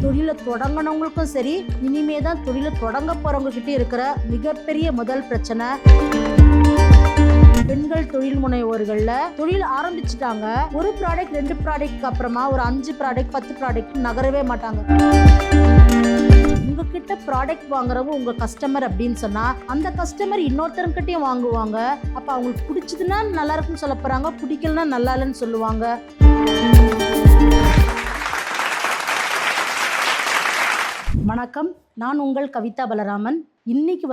தொழிலை தொடங்கினவங்களுக்கும் சரி, இனிமே தான் தொழிலை தொடங்க போறவங்க கிட்ட இருக்கிற மிகப்பெரிய முதல் பிரச்சனை, பெண்கள் தொழில் முனைவோர்கள்ல தொழில் ஆரம்பிச்சுட்டாங்க, ஒரு ப்ராடக்ட் 2 ப்ராடக்ட்க்கு அப்புறமா ஒரு 5 ப்ராடக்ட் 10 ப்ராடக்ட் நகரவே மாட்டாங்க. உங்ககிட்ட ப்ராடக்ட் வாங்குறவங்க உங்க கஸ்டமர் அப்படின்னு சொன்னா, அந்த கஸ்டமர் இன்னொருத்தர்கிட்டயும் வாங்குவாங்க. அப்ப அவங்களுக்கு பிடிச்சதுன்னா நல்லா இருக்குன்னு சொல்ல போறாங்க, பிடிக்கலன்னா நல்லா இல்லைன்னு சொல்லுவாங்க. வணக்கம், நான் உங்கள் கவிதா பலராமன். இன்னைக்கு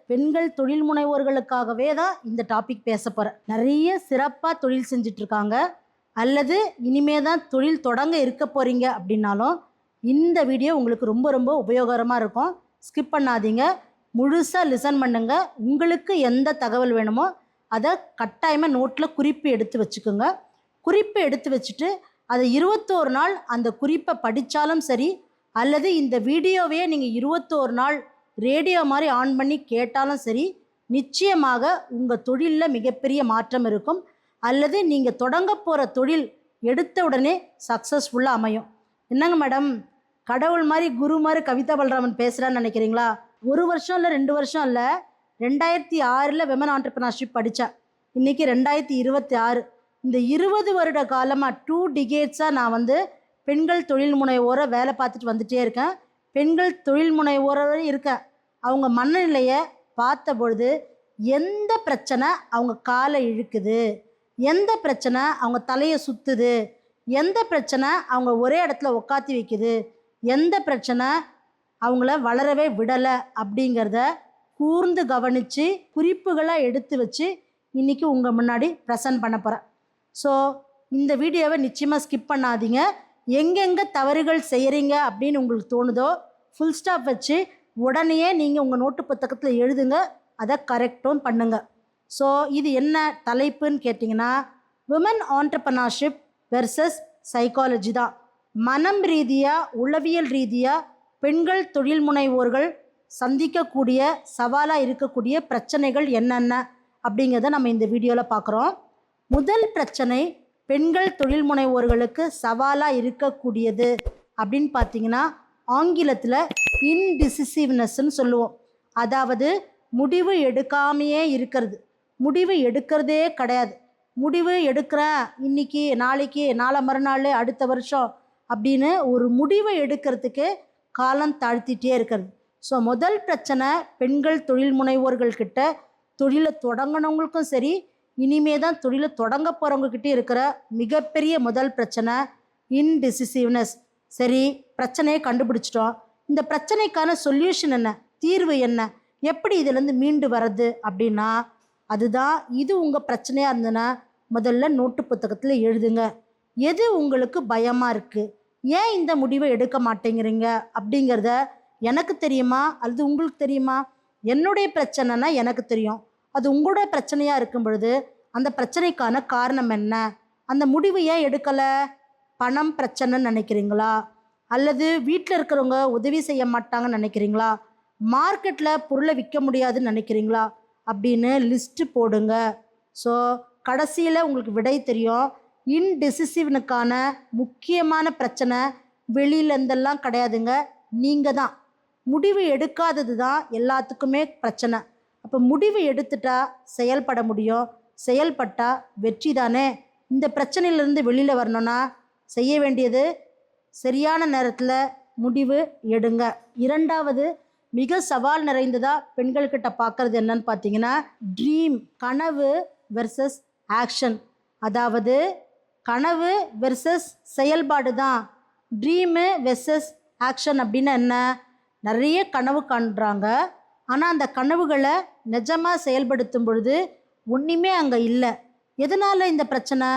பெண்கள் தொழில் முனைவோர்களுக்காகவே தான் இந்த டாபிக் பேச போகிறேன். நிறைய சிறப்பாக தொழில் செஞ்சுட்டு இருக்காங்க, அல்லது இனிமே தான் தொழில் தொடங்க இருக்க போகிறீங்க அப்படின்னாலும் இந்த வீடியோ உங்களுக்கு ரொம்ப ரொம்ப உபயோகரமாக இருக்கும். ஸ்கிப் பண்ணாதீங்க, முழுசாக லிசன் பண்ணுங்க. உங்களுக்கு எந்த தகவல் வேணுமோ அதை கட்டாயமாக நோட்டில் குறிப்பு எடுத்து வச்சுக்கோங்க. குறிப்பு எடுத்து வச்சுட்டு அதை 21 நாள் அந்த குறிப்பை படித்தாலும் சரி, அல்லது இந்த வீடியோவையே நீங்கள் 21 நாள் ரேடியோ மாதிரி ஆன் பண்ணி கேட்டாலும் சரி, நிச்சயமாக உங்கள் தொழிலில் மிகப்பெரிய மாற்றம் இருக்கும். அல்லது நீங்கள் தொடங்க போகிற தொழில் எடுத்த உடனே சக்ஸஸ்ஃபுல்லாக அமையும். என்னங்க மேடம், கடவுள் மாதிரி குரு மாதிரி கவிதா பலராமன் பேசுகிறான்னு நினைக்கிறீங்களா? 1 வருஷம் இல்லை 2 வருஷம் இல்லை, 2006 விமன் ஆண்டர்பிரினர்ஷிப் படித்தேன். இன்றைக்கி 2026. இந்த 20 வருட காலமாக 2 டிகேட்ஸாக நான் பெண்கள் தொழில் முனைவோரை வேலை பார்த்துட்டு வந்துட்டே இருக்கேன். பெண்கள் தொழில் முனைவோரோடு இருக்கேன். அவங்க மனநிலையை பார்த்த பொழுது எந்த பிரச்சனை அவங்க காலை இழுக்குது, எந்த பிரச்சனை அவங்க தலையை சுற்றுது, எந்த பிரச்சனை அவங்க ஒரே இடத்துல உட்காத்தி வைக்குது, எந்த பிரச்சனை அவங்கள வளரவே விடலை அப்படிங்கிறத கூர்ந்து கவனித்து குறிப்புகளாக எடுத்து வச்சு இன்றைக்கி உங்கள் முன்னாடி ப்ரெசன்ட் பண்ண போகிறேன். ஸோ இந்த வீடியோவை நிச்சயமாக ஸ்கிப் பண்ணாதீங்க. எங்கெங்கே தவறுகள் செய்கிறீங்க அப்படின்னு உங்களுக்கு தோணுதோ ஃபுல் ஸ்டாப் வச்சு உடனே நீங்கள் உங்கள் நோட்டு புத்தகத்தில் எழுதுங்க, அதை கரெக்டும் பண்ணுங்க. ஸோ இது என்ன தலைப்புன்னு கேட்டிங்கன்னா, விமன் ஆண்டர்பிரினர்ஷிப் வெர்சஸ் சைக்காலஜி தான். மனம் ரீதியாக உளவியல் ரீதியாக பெண்கள் தொழில் முனைவோர்கள் சந்திக்கக்கூடிய சவாலாக இருக்கக்கூடிய பிரச்சனைகள் என்னென்ன அப்படிங்கிறத நம்ம இந்த வீடியோவில் பார்க்குறோம். முதல் பிரச்சனை பெண்கள் தொழில் முனைவோர்களுக்கு சவாலாக இருக்கக்கூடியது அப்படின்னு பார்த்தீங்கன்னா, ஆங்கிலத்தில் இன்டிசிசிவ்னஸ்ன்னு சொல்லுவோம். அதாவது முடிவு எடுக்காமையே இருக்கிறது. முடிவு எடுக்கிறதே கிடையாது. முடிவு எடுக்கிறேன் இன்னைக்கு, நாளைக்கு, நாளை மறுநாள், அடுத்த வருஷம் அப்படின்னு ஒரு முடிவை எடுக்கிறதுக்கு காலம் தாழ்த்திட்டே இருக்கிறது. ஸோ முதல் பிரச்சனை பெண்கள் தொழில் முனைவோர்கள்கிட்ட, தொழிலை தொடங்கினவங்களுக்கும் சரி, இனிமே தான் தொழிலை தொடங்க போகிறவங்கக்கிட்ட இருக்கிற மிகப்பெரிய முதல் பிரச்சனை இன்டிசிசிவ்னஸ். சரி, பிரச்சனையை கண்டுபிடிச்சிட்டோம். இந்த பிரச்சனைக்கான சொல்யூஷன் என்ன, தீர்வு என்ன, எப்படி இதிலேருந்து மீண்டு வர்றது அப்படின்னா, அதுதான் இது உங்கள் பிரச்சனையாக இருந்ததுன்னா முதல்ல நோட்டு புத்தகத்தில் எழுதுங்க. எது உங்களுக்கு பயமாக இருக்குது, ஏன் இந்த முடிவை எடுக்க மாட்டேங்கிறீங்க அப்படிங்கிறத எனக்கு தெரியுமா அல்லது உங்களுக்கு தெரியுமா? என்னுடைய பிரச்சனைனா எனக்கு தெரியும். அது உங்களோட பிரச்சனையாக இருக்கும் பொழுது அந்த பிரச்சனைக்கான காரணம் என்ன, அந்த முடிவு ஏன் எடுக்கலை? பணம் பிரச்சனைன்னு நினைக்கிறீங்களா, அல்லது வீட்டில் இருக்கிறவங்க உதவி செய்ய மாட்டாங்கன்னு நினைக்கிறீங்களா, மார்க்கெட்டில் பொருளை விற்க முடியாதுன்னு நினைக்கிறீங்களா அப்படின்னு லிஸ்ட்டு போடுங்க. ஸோ கடைசியில் உங்களுக்கு விடை தெரியும். இன்டிசிசிவ்னுக்கான முக்கியமான பிரச்சனை வெளியிலேருந்தெல்லாம் கிடையாதுங்க, நீங்கள் தான். முடிவு எடுக்காதது தான் எல்லாத்துக்குமே பிரச்சனை. அப்போ முடிவு எடுத்துட்டா செயல்பட முடியும், செயல்பட்டால் வெற்றி தானே. இந்த பிரச்சனையிலேருந்து வெளியில் வரணும்னா செய்ய வேண்டியது சரியான நேரத்தில் முடிவு எடுங்க. இரண்டாவது மிக சவால் நிறைந்ததாக பெண்கள்கிட்ட பார்க்குறது என்னன்னு பார்த்தீங்கன்னா, ட்ரீம், கனவு வெர்சஸ் ஆக்ஷன். அதாவது கனவு வெர்சஸ் செயல்பாடு தான். ட்ரீமு வெர்சஸ் ஆக்ஷன் அப்படின்னா என்ன? நிறைய கனவு காண்றாங்க, ஆனால் அந்த கனவுகளை நிஜமாக செயல்படுத்தும் பொழுது ஒன்றுமே அங்கே இல்லை. எதனால் இந்த பிரச்சனை?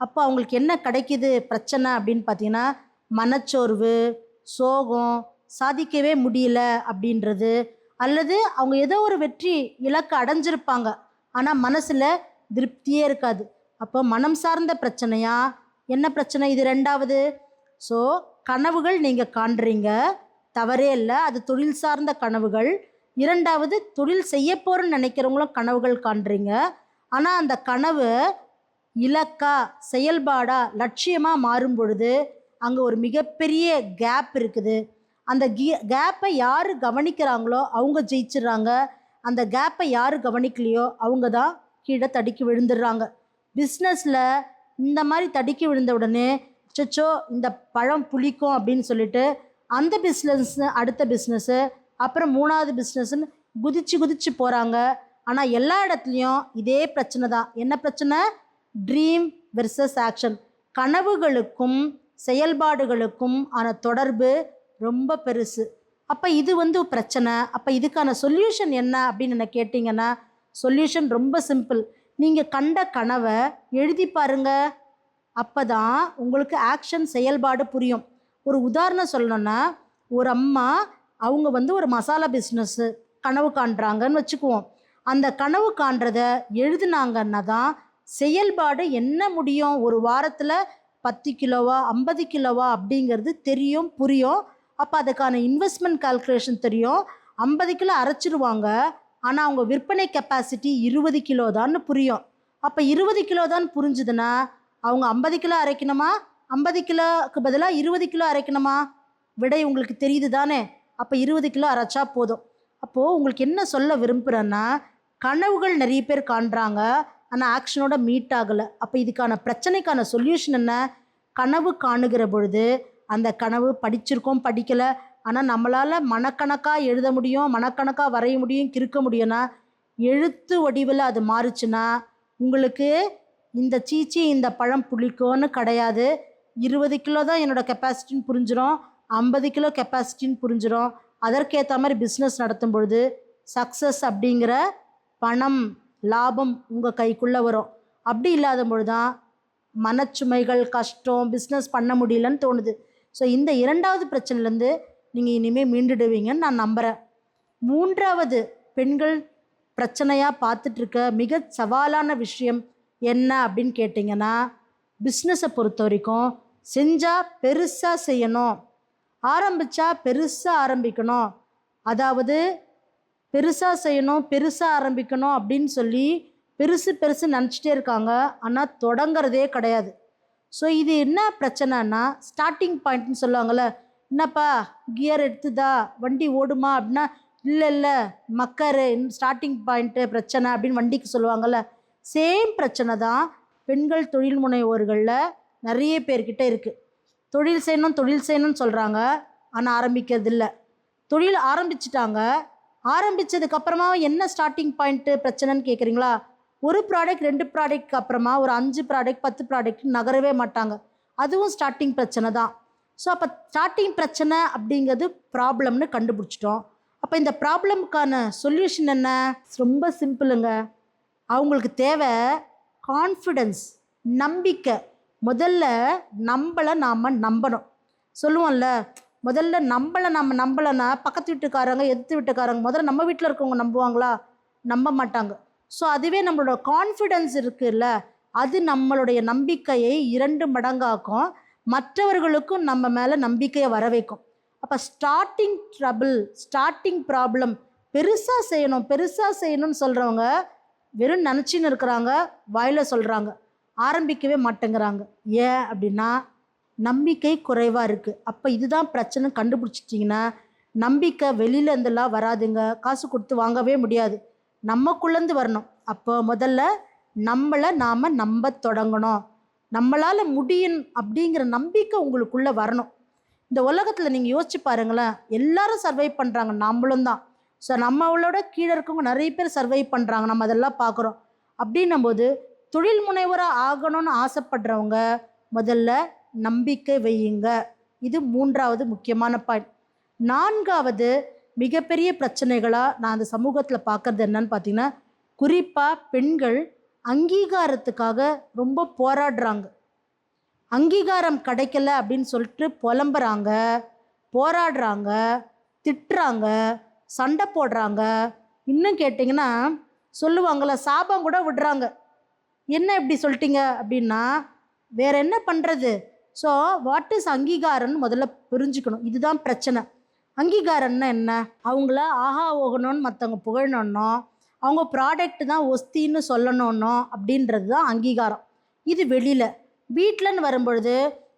அப்போ அவங்களுக்கு என்ன கிடைக்கிது பிரச்சனை அப்படின்னு பார்த்தீங்கன்னா, மனச்சோர்வு, சோகம், சாதிக்கவே முடியல அப்படின்றது, அல்லது அவங்க ஏதோ ஒரு வெற்றி இலக்கை அடைஞ்சிருப்பாங்க, ஆனால் மனசில் திருப்தியே இருக்காது. அப்போ மனம் சார்ந்த பிரச்சனையா, என்ன பிரச்சனை இது? ரெண்டாவது. ஸோ கனவுகள் நீங்கள் காண்றீங்க, தவறே இல்லை, அது தொழில் சார்ந்த கனவுகள். இரண்டாவது, தொழில் செய்ய போகிறேன்னு நினைக்கிறவங்களும் கனவுகள் காண்றீங்க, ஆனால் அந்த கனவு இலக்கா, செயல்பாடா, லட்சியமாக மாறும் பொழுது அங்கே ஒரு மிகப்பெரிய கேப் இருக்குது. அந்த கேப்பை யார் கவனிக்கிறாங்களோ அவங்க ஜெயிச்சிடுறாங்க. அந்த கேப்பை யார் கவனிக்கலையோ அவங்க தான் கீழே தடுக்கி விழுந்துடுறாங்க. பிஸ்னஸில் இந்த மாதிரி தடுக்கி விழுந்த உடனே அச்சச்சோ இந்த பழம் புளிக்கும் அப்படின்னு சொல்லிட்டு அந்த பிஸ்னஸ் அடுத்த பிஸ்னஸ்ஸு அப்புறம் மூணாவது பிஸ்னஸ்ன்னு குதிச்சு போகிறாங்க. ஆனால் எல்லா இடத்துலையும் இதே பிரச்சனை தான். என்ன பிரச்சனை? Dream versus action. கனவுகளுக்கும் செயல்பாடுகளுக்கும் ஆன தொடர்பு ரொம்ப பெருசு. அப்போ இது பிரச்சனை. அப்போ இதுக்கான சொல்யூஷன் என்ன அப்படின்னு என்ன கேட்டிங்கன்னா, சொல்யூஷன் ரொம்ப சிம்பிள். நீங்கள் கண்ட கனவை எழுதி பாருங்க. அப்போ தான் உங்களுக்கு ஆக்ஷன் செயல்பாடு புரியும். ஒரு உதாரணம் சொல்லணுன்னா, ஒரு அம்மா அவங்க ஒரு மசாலா பிஸ்னஸ்ஸு கனவு காண்றாங்கன்னு வச்சுக்குவோம். அந்த கனவு காண்றதை எழுதுனாங்கன்னா தான் செயல்பாடு என்ன முடியும். ஒரு வாரத்தில் 10 கிலோவா 50 கிலோவா அப்படிங்கிறது தெரியும், புரியும். அப்போ அதுக்கான இன்வெஸ்ட்மெண்ட் கால்குலேஷன் தெரியும். 50 கிலோ அரைச்சிருவாங்க, ஆனால் அவங்க விற்பனை கெப்பாசிட்டி 20 கிலோ தான்னு புரியும். அப்போ 20 கிலோ தான் புரிஞ்சுதுன்னா அவங்க 50 கிலோ அரைக்கணுமா, 50 கிலோக்கு பதிலாக 20 கிலோ அரைக்கணுமா? விடை உங்களுக்கு தெரியுது தானே. அப்போ 20 கிலோ அரைச்சா போதும். அப்போது உங்களுக்கு என்ன சொல்ல விரும்புகிறேன்னா, கனவுகள் நிறைய பேர் காண்றாங்க, ஆனால் ஆக்ஷனோட மீட் ஆகலை. அப்போ இதுக்கான பிரச்சனைக்கான சொல்யூஷன் என்ன? கனவு காணுகிற பொழுது அந்த கனவு படிச்சிருக்கோம் படிக்கலை, ஆனால் நம்மளால் மனக்கணக்காக எழுத முடியும், மனக்கணக்காக வரைய முடியும், கிறுக்க முடியும்னா எழுத்து வடிவில் அது மாறுச்சுன்னா உங்களுக்கு இந்த சீச்சி இந்த பழம் புளிக்கும்னு கிடையாது. 20 கிலோ தான் என்னோடய கெப்பாசிட்டின்னு புரிஞ்சிடும், 50 கிலோ கெப்பாசிட்டின்னு புரிஞ்சிடும். அதற்கேற்ற மாதிரி பிஸ்னஸ் நடத்தும் பொழுது சக்ஸஸ் அப்படிங்கிற பணம் லாபம் உங்கள் கைக்குள்ளே வரும். அப்படி இல்லாத பொழுது தான் மனச்சுமைகள், கஷ்டம், பிஸ்னஸ் பண்ண முடியலன்னு தோணுது. ஸோ இந்த இரண்டாவது பிரச்சனைலேருந்து நீங்கள் இனிமேல் மீண்டுடுவீங்கன்னு நான் நம்புகிறேன். மூன்றாவது பெண்கள் பிரச்சனையாக பார்த்துட்ருக்க மிக சவாலான விஷயம் என்ன அப்படின்னு கேட்டிங்கன்னா, பிஸ்னஸை பொறுத்த வரைக்கும் செஞ்சால் பெருசாக செய்யணும், ஆரம்பித்தா பெருசாக ஆரம்பிக்கணும். அதாவது பெருசாக செய்யணும், பெருசாக ஆரம்பிக்கணும் அப்படின்னு சொல்லி பெருசு நினச்சிட்டே இருக்காங்க, ஆனால் தொடங்கிறதே கிடையாது. ஸோ இது என்ன பிரச்சனைனா, ஸ்டார்டிங் பாயிண்ட்னு சொல்லுவாங்கள்ல, என்னப்பா கியர் எடுத்துதா வண்டி ஓடுமா அப்படின்னா, இல்லை மக்கரு ஸ்டார்டிங் பாயிண்ட்டு பிரச்சனை அப்படின்னு வண்டிக்கு சொல்லுவாங்கள்ல, சேம் பிரச்சனை தான் பெண்கள் தொழில் முனைவோர்களில் நிறைய பேர்கிட்ட இருக்குது. தொழில் செய்யணும்னு சொல்கிறாங்க, ஆனால் ஆரம்பிக்கிறதில்ல. தொழில் ஆரம்பிச்சிட்டாங்க, ஆரம்பித்ததுக்கப்புறமா என்ன ஸ்டார்டிங் பாயிண்ட்டு பிரச்சனைன்னு கேட்குறீங்களா? ஒரு ப்ராடக்ட் 2 ப்ராடக்ட்க்கு அப்புறமா ஒரு 5 ப்ராடக்ட் 10 ப்ராடக்ட் நகரவே மாட்டாங்க. அதுவும் ஸ்டார்டிங் பிரச்சனை தான். ஸோ அப்போ ஸ்டார்டிங் பிரச்சனை அப்படிங்கிறது ப்ராப்ளம்னு கண்டுபிடிச்சிட்டோம். அப்போ இந்த ப்ராப்ளமுக்கான சொல்யூஷன் என்ன? ரொம்ப சிம்பிளுங்க. அவங்களுக்கு தேவை கான்ஃபிடென்ஸ், நம்பிக்கை. முதல்ல நம்மளை நாம் நம்பணும். சொல்லுவோம்ல, முதல்ல நம்மளை நம்ம நம்பலைன்னா பக்கத்து வீட்டுக்காரங்க எதிர்த்து வீட்டுக்காரங்க முதல்ல நம்ம வீட்டில் இருக்கவங்க நம்புவாங்களா? நம்ப மாட்டாங்க. ஸோ அதுவே நம்மளோட கான்ஃபிடென்ஸ் இருக்குல்ல, அது நம்மளுடைய நம்பிக்கையை 2 மடங்காக்கும், மற்றவர்களுக்கும் நம்ம மேலே நம்பிக்கையை வர வைக்கும். அப்போ ஸ்டார்டிங் ட்ரபிள், ஸ்டார்டிங் ப்ராப்ளம், பெருசாக செய்யணும்னு சொல்கிறவங்க வெறும் நினச்சின்னு இருக்கிறாங்க, வாயில் சொல்கிறாங்க, ஆரம்பிக்கவே மாட்டேங்கிறாங்க. ஏன் அப்படின்னா நம்பிக்கை குறைவாக இருக்குது. அப்போ இதுதான் பிரச்சனை கண்டுபிடிச்சிட்டிங்கன்னா, நம்பிக்கை வெளியிலேருந்துலாம் வராதுங்க, காசு கொடுத்து வாங்கவே முடியாது, நமக்குள்ளேருந்து வரணும். அப்போ முதல்ல நம்மளை நாம் நம்ப தொடங்கணும். நம்மளால் முடியும் அப்படிங்கிற நம்பிக்கை உங்களுக்குள்ளே வரணும். இந்த உலகத்தில் நீங்கள் யோசிச்சு பாருங்களேன், எல்லாரும் சர்வை பண்ணுறாங்க, நம்மளும் தான். ஸோ நம்மளோட கீழே இருக்கவங்க நிறைய பேர் சர்வை பண்ணுறாங்க, நம்ம அதெல்லாம் பார்க்குறோம். அப்படின்னும்போது தொழில் முனைவராக ஆகணும்னு ஆசைப்படுறவங்க முதல்ல நம்பிக்கை வையுங்க. இது 3வது முக்கியமான பாயிண்ட். 4வது மிகப்பெரிய பிரச்சனைகளாக நான் அந்த சமூகத்தில் பார்க்குறது என்னன்னு பார்த்தீங்கன்னா, குறிப்பாக பெண்கள் அங்கீகாரத்துக்காக ரொம்ப போராடுறாங்க. அங்கீகாரம் கிடைக்கல அப்படின்னு சொல்லிட்டு புலம்புறாங்க, போராடுறாங்க, திட்டுறாங்க, சண்டை போடுறாங்க. இன்னும் கேட்டிங்கன்னா சொல்லுவாங்கள, சாபம் கூட விடுறாங்க. என்ன இப்படி சொல்லிட்டீங்க அப்படின்னா வேறு என்ன பண்ணுறது? ஸோ வாட் இஸ் அங்கீகாரம்னு முதல்ல புரிஞ்சுக்கணும். இதுதான் பிரச்சனை. அங்கீகாரம்னா என்ன? அவங்கள ஆஹா ஓகணும்னு மற்றவங்க புகழணுன்னோ, அவங்க ப்ராடக்ட் தான் ஒஸ்தின்னு சொல்லணுன்னோ அப்படின்றது தான் அங்கீகாரம். இது வெளியில். வீட்டிலன்னு வரும்பொழுது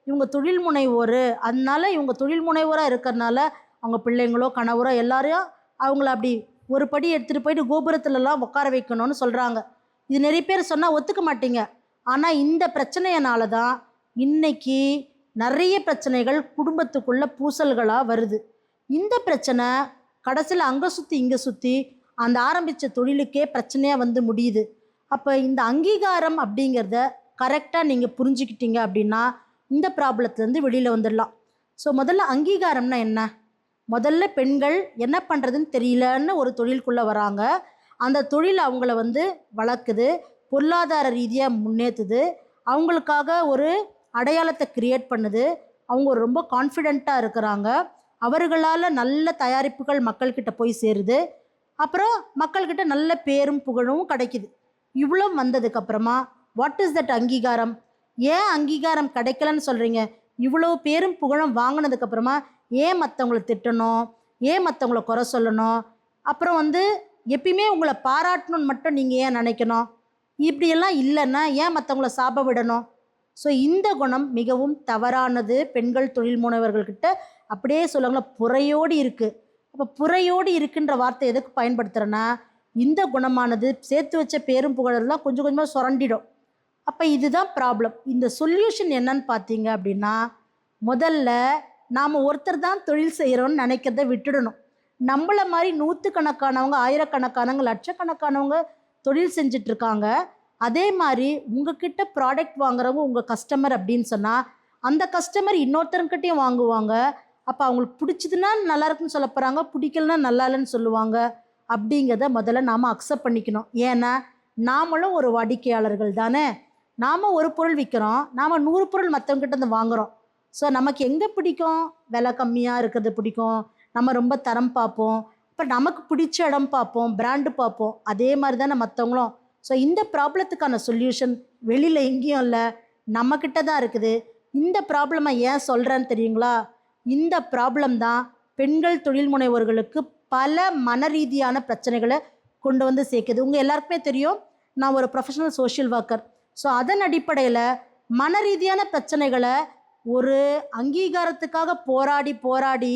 இவங்க தொழில் முனைவோர், அதனால இவங்க தொழில் முனைவோராக இருக்கிறனால அவங்க பிள்ளைங்களோ கணவரோ எல்லாரையும் அவங்கள அப்படி ஒரு படி எடுத்துகிட்டு போயிட்டு கோபுரத்துலலாம் உட்கார வைக்கணும்னு சொல்கிறாங்க. இது நிறைய பேர் சொன்னால் ஒத்துக்க மாட்டீங்க. ஆனால் இந்த பிரச்சனையினால தான் இன்னைக்கு நிறைய பிரச்சனைகள் குடும்பத்துக்குள்ள பூசல்களாக வருது. இந்த பிரச்சனை கடைசியில் அங்கே சுற்றி இங்கே சுற்றி அந்த ஆரம்பித்த தொழிலுக்கே பிரச்சனையாக வந்து முடியுது. அப்போ இந்த அங்கீகாரம் அப்படிங்கிறத கரெக்டாக நீங்கள் புரிஞ்சுக்கிட்டீங்க அப்படின்னா இந்த ப்ராப்ளத்துலேருந்து வெளியில் வந்துடலாம். ஸோ முதல்ல அங்கீகாரம்னா என்ன? முதல்ல பெண்கள் என்ன பண்ணுறதுன்னு தெரியலன்னு ஒரு தொழிலுக்குள்ளே வராங்க. அந்த தொழில் அவங்கள வந்து வளர்க்குது, பொருளாதார ரீதியாக முன்னேற்றுது, அவங்களுக்காக ஒரு அடையாளத்தை க்ரியேட் பண்ணுது, அவங்க ரொம்ப கான்ஃபிடெண்ட்டாக இருக்கிறாங்க, அவர்களால் நல்ல தயாரிப்புகள் மக்கள்கிட்ட போய் சேருது, அப்புறம் மக்கள்கிட்ட நல்ல பேரும் புகழும் கிடைக்குது. இவ்வளோ வந்ததுக்கப்புறமா வாட் இஸ் தட் அங்கீகாரம்? ஏன் அங்கீகாரம் கிடைக்கலன்னு சொல்கிறீங்க? இவ்வளோ பேரும் புகழும் வாங்கினதுக்கப்புறமா ஏன் மற்றவங்கள திட்டணும், ஏன் மற்றவங்கள குறை சொல்லணும், அப்புறம் வந்து எப்பயுமே உங்களை பாராட்டணும்னு மட்டும் நீங்கள் ஏன் நினைக்கணும்? இப்படியெல்லாம் இல்லைன்னா ஏன் மற்றவங்கள சாப விடணும்? ஸோ இந்த குணம் மிகவும் தவறானது. பெண்கள் தொழில் முனைவர்கள்கிட்ட அப்படியே சொல்லுவாங்களா புறையோடு இருக்குது. அப்போ புறையோடு இருக்குன்ற வார்த்தை எதுக்கு பயன்படுத்துகிறேன்னா, இந்த குணமானது சேர்த்து வச்ச பேரும் புகழெல்லாம் கொஞ்சம் கொஞ்சமாக சுரண்டிடும். அப்போ இதுதான் ப்ராப்ளம். இந்த சொல்யூஷன் என்னன்னு பார்த்தீங்க அப்படின்னா, முதல்ல நாம் ஒருத்தர் தான் தொழில் செய்கிறோன்னு நினைக்கிறத விட்டுடணும். நம்மளை மாதிரி நூற்றுக்கணக்கானவங்க, ஆயிரக்கணக்கானவங்க, லட்சக்கணக்கானவங்க தொழில் செஞ்சிட்ருக்காங்க. அதே மாதிரி உங்ககிட்ட ப்ராடக்ட் வாங்குறவங்க உங்கள் கஸ்டமர் அப்படின்னு சொன்னால் அந்த கஸ்டமர் இன்னொருத்தர்கிட்டையும் வாங்குவாங்க. அப்போ அவங்களுக்கு பிடிச்சதுன்னா நல்லா இருக்குன்னு சொல்ல போகிறாங்க, பிடிக்கலன்னா நல்லா இல்லைன்னு சொல்லுவாங்க. அப்படிங்கிறத முதல்ல நாம் அக்செப்ட் பண்ணிக்கணும். ஏன்னா நாமளும் ஒரு வாடிக்கையாளர்கள் தானே. நாம் ஒரு பொருள் விற்கிறோம், நாம் 100 பொருள் மற்றவங்ககிட்ட இருந்து வாங்குகிறோம். ஸோ நமக்கு எங்கே பிடிக்கும்? விலை கம்மியாக இருக்கிறது பிடிக்கும், நம்ம ரொம்ப தரம் பார்ப்போம், இப்போ நமக்கு பிடிச்ச இடம் பார்ப்போம், பிராண்டு பார்ப்போம். அதே மாதிரி தானே மற்றவங்களும். ஸோ இந்த ப்ராப்ளத்துக்கான சொல்யூஷன் வெளியில் எங்கேயும் இல்லை, நம்மக்கிட்ட தான் இருக்குது. இந்த ப்ராப்ளமை ஏன் சொல்கிறேன்னு தெரியுங்களா? இந்த ப்ராப்ளம் தான் பெண்கள் தொழில் முனைவோர்களுக்கு பல மன ரீதியான பிரச்சனைகளை கொண்டு வந்து சேர்க்குது. உங்கள் எல்லாருக்குமே தெரியும், நான் ஒரு ப்ரொஃபஷனல் சோஷியல் ஒர்க்கர். ஸோ அதன் அடிப்படையில் மன ரீதியான பிரச்சனைகளை ஒரு அங்கீகாரத்துக்காக போராடி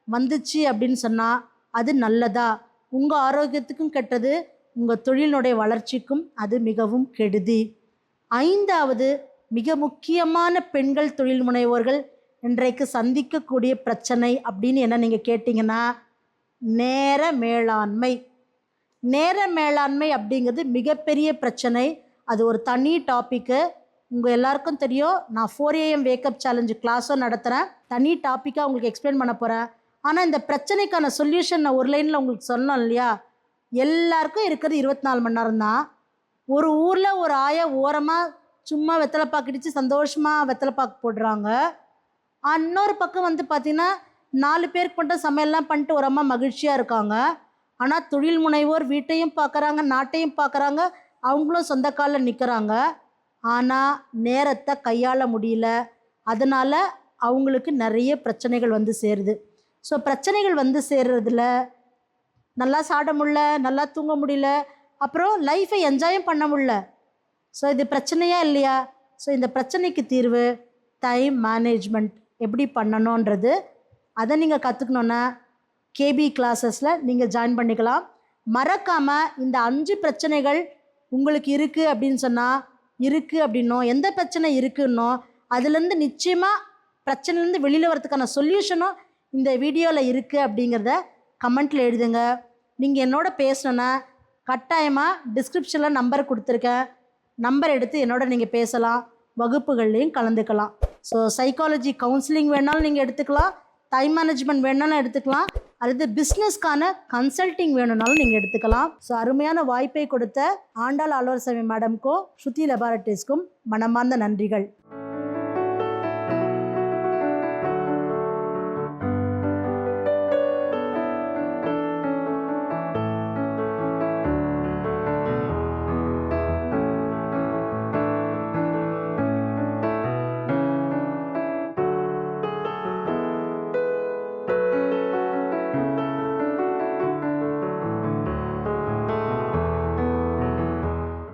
வந்துச்சு அப்படின்னு சொன்னால் அது நல்லதா? உங்கள் ஆரோக்கியத்துக்கும் கெட்டது, உங்கள் தொழிலினுடைய வளர்ச்சிக்கும் அது மிகவும் கெடுதி. 5வது மிக முக்கியமான பெண்கள் தொழில் முனைவோர்கள் இன்றைக்கு சந்திக்கக்கூடிய பிரச்சனை அப்படின்னு என்ன நீங்கள் கேட்டிங்கன்னா, நேர மேலாண்மை. நேர மேலாண்மை அப்படிங்கிறது மிகப்பெரிய பிரச்சனை. அது ஒரு தனி டாப்பிக்கு. உங்கள் எல்லாருக்கும் தெரியும், நான் 4 AM வேக்கப் சேலஞ்சு கிளாஸும் நடத்துகிறேன். தனி டாப்பிக்காக உங்களுக்கு எக்ஸ்பிளைன் பண்ண போகிறேன். ஆனால் இந்த பிரச்சனைக்கான சொல்யூஷன் நான் ஒரு லைனில் உங்களுக்கு சொன்னோம் இல்லையா? எல்லாருக்கும் இருக்கிறது 24 மணி நேரம் தான். ஒரு ஊரில் ஒரு ஆயா ஓரமாக சும்மா வெத்தலைப்பாக்கு இடித்து சந்தோஷமாக வெத்தலைப்பாக்கு போடுறாங்க. இன்னொரு பக்கம் வந்து பார்த்திங்கன்னா 4 பேருக்கு மட்டும் சமையல்லாம் பண்ணிட்டு ஒரு அம்மா மகிழ்ச்சியாக இருக்காங்க. ஆனால் தொழில் முனைவோர் வீட்டையும் பார்க்குறாங்க, நாட்டையும் பார்க்குறாங்க, அவங்களும் சொந்த காலில் நிற்கிறாங்க. ஆனால் நேரத்தை கையாள முடியல. அதனால் அவங்களுக்கு நிறைய பிரச்சனைகள் வந்து சேருது. ஸோ பிரச்சனைகள் வந்து சேர்றதுல நல்லா சாப்பிட முடியல, நல்லா தூங்க முடியல, அப்புறம் லைஃப்பை என்ஜாயும் பண்ண முடியல. ஸோ இது பிரச்சனையா இல்லையா? ஸோ இந்த பிரச்சனைக்கு தீர்வு டைம் மேனேஜ்மெண்ட் எப்படி பண்ணணுன்றது. அதை நீங்கள் கற்றுக்கணுன்னா KB கிளாஸஸில் நீங்கள் ஜாயின் பண்ணிக்கலாம். மறக்காமல் இந்த 5 பிரச்சனைகள் உங்களுக்கு இருக்குது அப்படின்னு சொன்னால் இருக்குது அப்படின்னோ, எந்த பிரச்சனை இருக்குன்னோ அதுலேருந்து நிச்சயமாக பிரச்சனைலேருந்து வெளியில் வரதுக்கான சொல்யூஷனும் இந்த வீடியோவில் இருக்குது அப்படிங்கிறத கமெண்ட்டில் எழுதுங்க. நீங்கள் என்னோட பேசணுன்னா கட்டாயமாக டிஸ்கிரிப்ஷனில் நம்பர் கொடுத்துருக்கேன். நம்பர் எடுத்து என்னோட நீங்கள் பேசலாம், வகுப்புகள்லையும் கலந்துக்கலாம். ஸோ சைக்காலஜி கவுன்சிலிங் வேணாலும் நீங்கள் எடுத்துக்கலாம், டைம் மேனேஜ்மெண்ட் வேணாலும் எடுத்துக்கலாம், அல்லது பிஸ்னஸ்க்கான கன்சல்ட்டிங் வேணும்னாலும் நீங்கள் எடுத்துக்கலாம். ஸோ அருமையான வாய்ப்பை கொடுத்த ஆண்டாள் ஆலோசனை மேடம்க்கும் ஸ்ருதி லெபார்டரிஸ்க்கும் மனமார்ந்த நன்றிகள்.